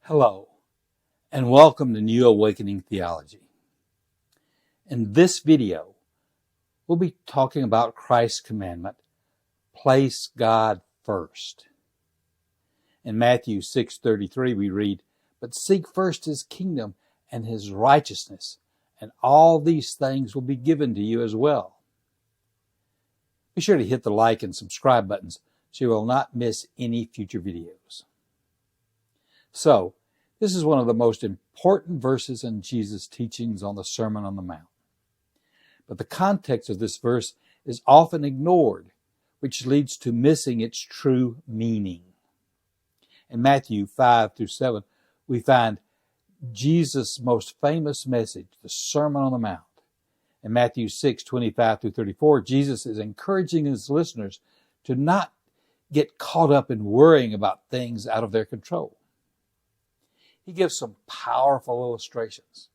Hello, and welcome to New Awakening Theology. In this video, we'll be talking about Christ's commandment, place God first. In Matthew 6:33 we read, "But seek first his kingdom and his righteousness, and all these things will be given to you as well." Be sure to hit the like and subscribe buttons so you will not miss any future videos. So, this is one of the most important verses in Jesus' teachings on the Sermon on the Mount. But the context of this verse is often ignored, which leads to missing its true meaning. In Matthew 5-7, we find Jesus' most famous message, the Sermon on the Mount. In Matthew 6:25-34, Jesus is encouraging his listeners to not get caught up in worrying about things out of their control. He gives some powerful illustrations.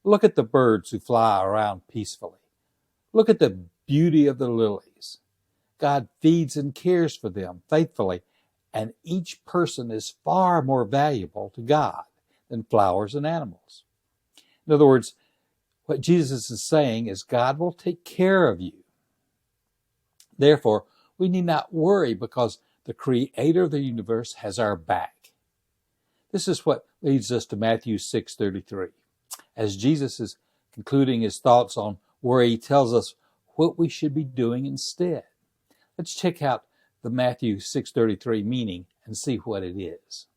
Look at the birds who fly around peacefully. Look at the beauty of the lilies. God feeds and cares for them faithfully, and each person is far more valuable to God than flowers and animals. In other words, what Jesus is saying is God will take care of you. Therefore, we need not worry because the Creator of the universe has our back. This is what leads us to Matthew 6:33. As Jesus is concluding his thoughts on worry, he tells us what we should be doing instead. Let's check out the Matthew 6:33 meaning and see what it is.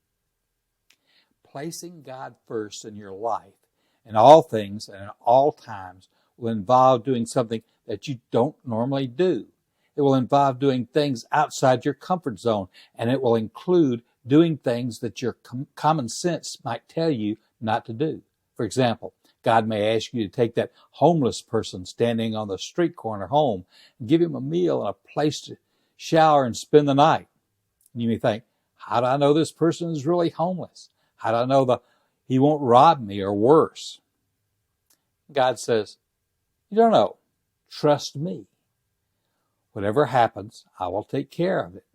Placing God first in your life in all things and at all times will involve doing something that you don't normally do. It will involve doing things outside your comfort zone, and it will include doing things that your common sense might tell you not to do. For example, God may ask you to take that homeless person standing on the street corner home and give him a meal and a place to shower and spend the night. And you may think, how do I know this person is really homeless? How do I know that he won't rob me or worse? God says, you don't know. Trust me. Whatever happens, I will take care of it.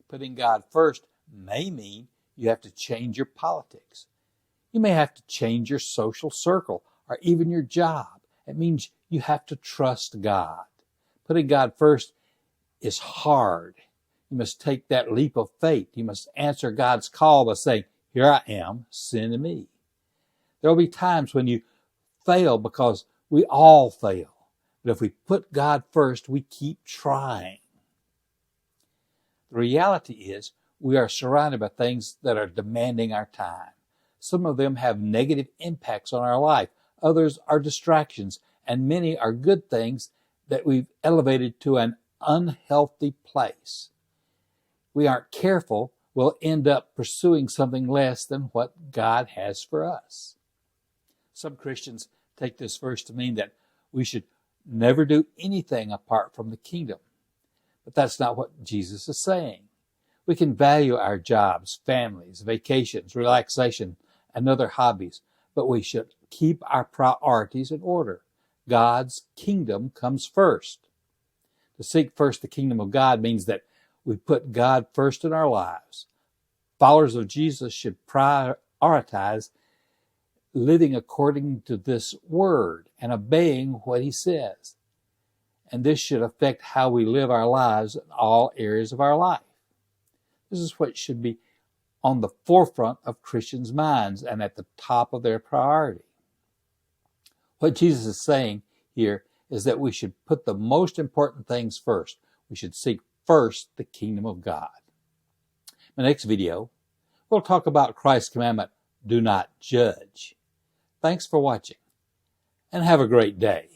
Putting God first may mean you have to change your politics. You may have to change your social circle or even your job. It means you have to trust God. Putting God first is hard. You must take that leap of faith. You must answer God's call by saying, here I am, send me. There will be times when you fail because we all fail. But if we put God first, we keep trying. The reality is we are surrounded by things that are demanding our time. Some of them have negative impacts on our life. Others are distractions, and many are good things that we've elevated to an unhealthy place. We aren't careful, we'll end up pursuing something less than what God has for us. Some Christians take this verse to mean that we should never do anything apart from the kingdom. But that's not what Jesus is saying. We can value our jobs, families, vacations, relaxation, and other hobbies, but we should keep our priorities in order. God's kingdom comes first. To seek first the kingdom of God means that we put God first in our lives. Followers of Jesus should prioritize living according to this word and obeying what he says. And this should affect how we live our lives in all areas of our life. This is what should be on the forefront of Christians' minds and at the top of their priority. What Jesus is saying here is that we should put the most important things first. We should seek first the kingdom of God. In the next video, we'll talk about Christ's commandment, do not judge. Thanks for watching, and have a great day.